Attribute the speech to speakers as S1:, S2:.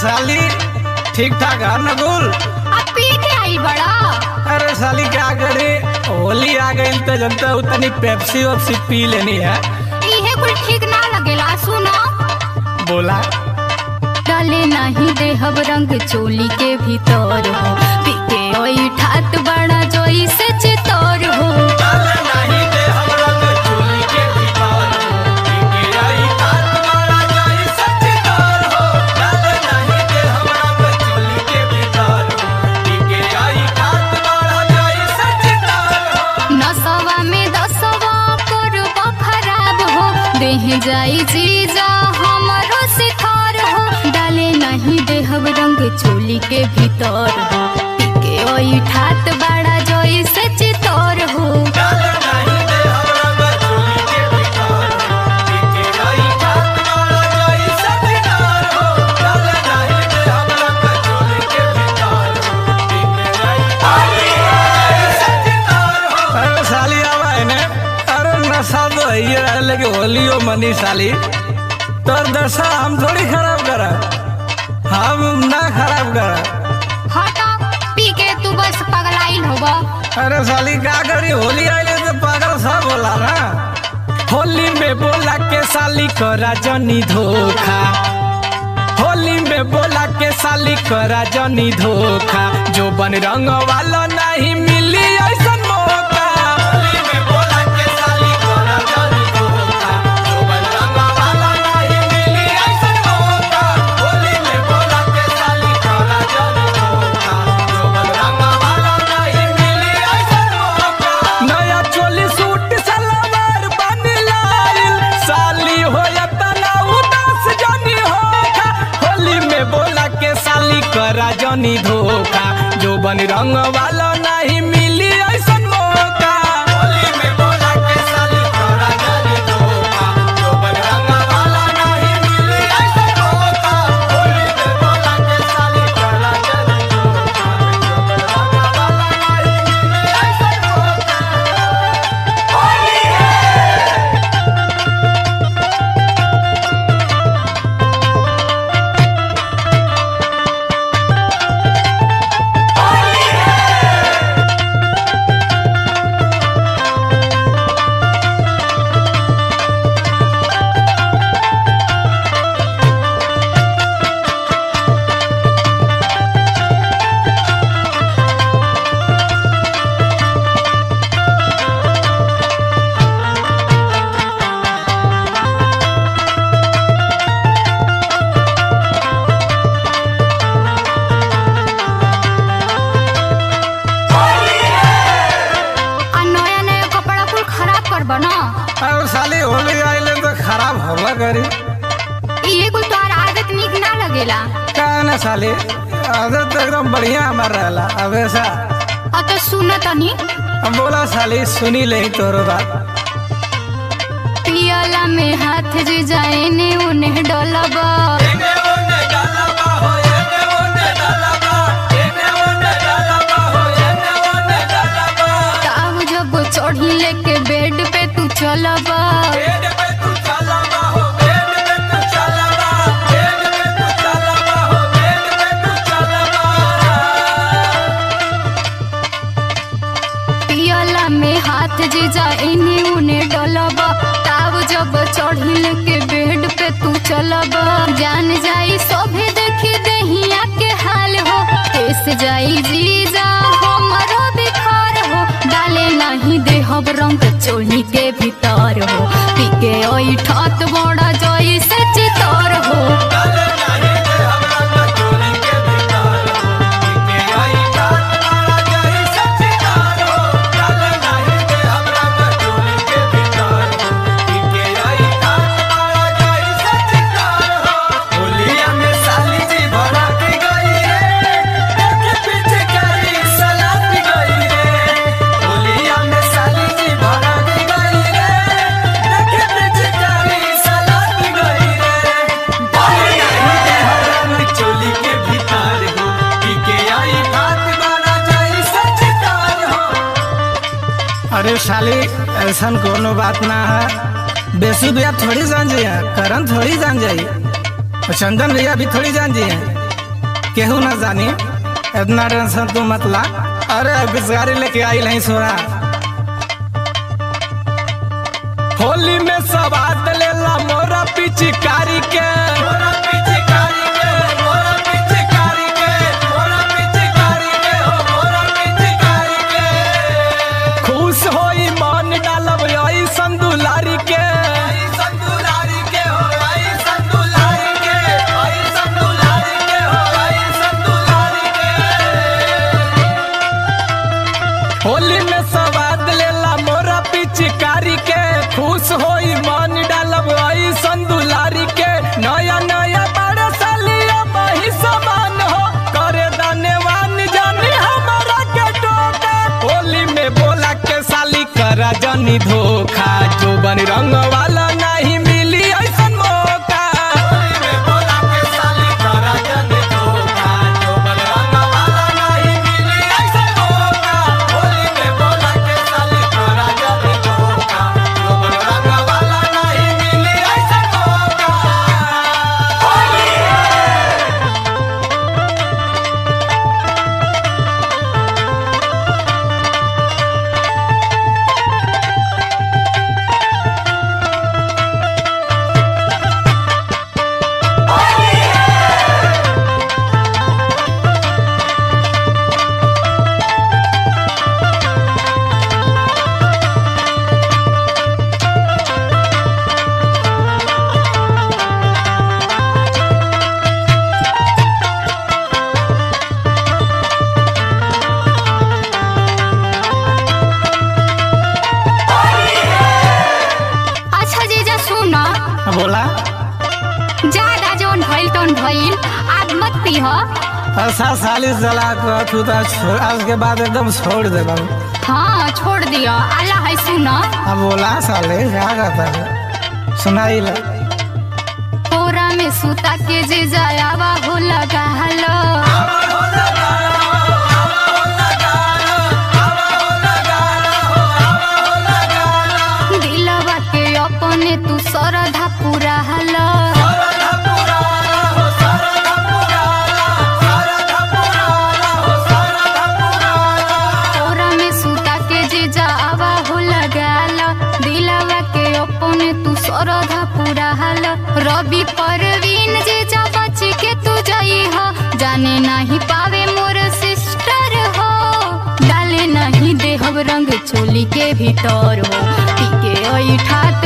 S1: साली ठीक ठाक है न गुल?
S2: अब पी के आई बड़ा।
S1: अरे साली क्या करे, होली आ गई तो जनता उतनी पेप्सी वेप्सी पी लेनी है।
S2: इहे कुछ ठीक ना लगेला। सुनो
S1: बोला
S2: डाले नहीं देहब रंग चोली के भीतर हो, पी के ओई ठात बड़ा जोई से चितौर हो। नसवा में दसवा करबा खराब हो, देह जाई जीजा हमरो सिखार हो। डाले नहीं देहब रंग चोली के भीतर हो, पी के ओई ठात बड़ा जोई से चितौर हो।
S1: लेकिन होलियो मनी साली तोर दशा हम थोड़ी खराब करा, हम ना खराब करा।
S2: हटा पी के तू बस पगलाइल होबा।
S1: अरे साली क्या करी, होली आइले तो पागल सा बोला ना। होली में बोला के साली करा जनी धोखा, होली में बोला के साली करा जनी धोखा, जो बन रंग वाला नहीं मिली ऐसा मौका। होली में बोला के साली करा जनी धोखा, जो बन रंग वाला नहीं मिली ऐसा मौका। होली में बोला के साली करा जनी धोखा, जो बन रंग वाला नहीं मिली ऐसा मौका। नया चोली सूट सलवार बन लाइल, साली हो या तना उदास जनी होखा। होली में बोला के साली करा जनी धोखा, जो बन रंग वाला नहीं मिली ऐसा मौका। होली में बोला के साली करा जनी धोखा, जो बन रंग वाला नहीं मिली ऐसा मौका। होली में बोला के साली करा जनी धोखा, जो बन रंग वाला नहीं मिली ऐसा मौका। होली और साली होली आइले तो खराब होगा करी।
S2: ये कुछ तोहार आदत नीक ना लगेला।
S1: का ना साली आदत तो एकदम बढ़िया हमार रहला। अब ऐसा
S2: तो सुन तनी
S1: बोला साली, सुनी ले तोरो बात।
S2: पियला में हाथ जे जाए ने उन्हें डोलबा, ताव जब चढ़ी लेके बेड पे तू चलबा। पियला में हाथ जे जाए ने उन्हें डोलबा, ताव जब चढ़ी लेके बेड पे तू चलबा। जान जाई सोभे देखी दहिया के हाल हो, केस जाई जीजा हमरो बिखार हो। डाले नहीं देहब रंग चोली के भीतर हो, पी के ओई ठात बड़ा जोई से चितौर हो। अरे साली ऐसा कोनो बात ना है, बेसु भैया थोड़ी जान जाइए, करण थोड़ी जान जाइए, चंदन भैया भी थोड़ी जान जाइए।
S1: केहू ना जानी, इतना टेंशन तू मत ला। अरे बिस्गारी लेके आई नहीं सोना। होली में सवाद लेला मोरा पिचकारी के, मोरा पिचकारी के, मोरा पिचकारी के, मोरा पिचकारी के, हो मोरा पिचकारी के। खुश होई मन डालब आई संदुलारी के, आई संदुलारी के, हो आई संदुलारी के, आई संदुलारी के, हो आई संदुलारी के। होली में सवाद लेला मोरा पिचकारी के, खुश होई मन डालब आई संदुलारी के। नया नया बड़े सालिया बही समान हो, करे दानेवान जानी हमारा के टोका। होली में बोला के साली करा जानी धोखा, जो बन रंग वाला नहीं मिली ऐसन मौका। होली में बोला के साली करा जानी धोखा, जो बन रंग वाला नहीं मिली ऐसन मौका। होली में बोला के साली करा जानी धोखा, जो बन रंग वाला नहीं मिली ऐसन मौका। होली
S2: अच्छा जीजा सुना,
S1: बोला
S2: ज्यादा जोन भइल तोन भइल, आग मत पीह।
S1: ऐसा साली चला तू तो आज के बाद एकदम छोड़ दे बाबू।
S2: हाँ छोड़ दिया। अल्लाह है सुना,
S1: अब बोला साले क्या कहता है, सुनाई ला।
S2: कोरा में सूता के जे जायावा हो लगा हलो, दिलवा के अपने तू सरधा पूरा हलो। कोरा में सूता के जे जावा हो लगाला, दिलवा के अपने तू सरधा पूरा हलो। रवि परवीन जे जा बच के तू जाई हो, जाने नहीं पावे मोर सिस्टर हो। डाले नहीं देहब रंग चोली के भीतर हो, पी के आई ठाट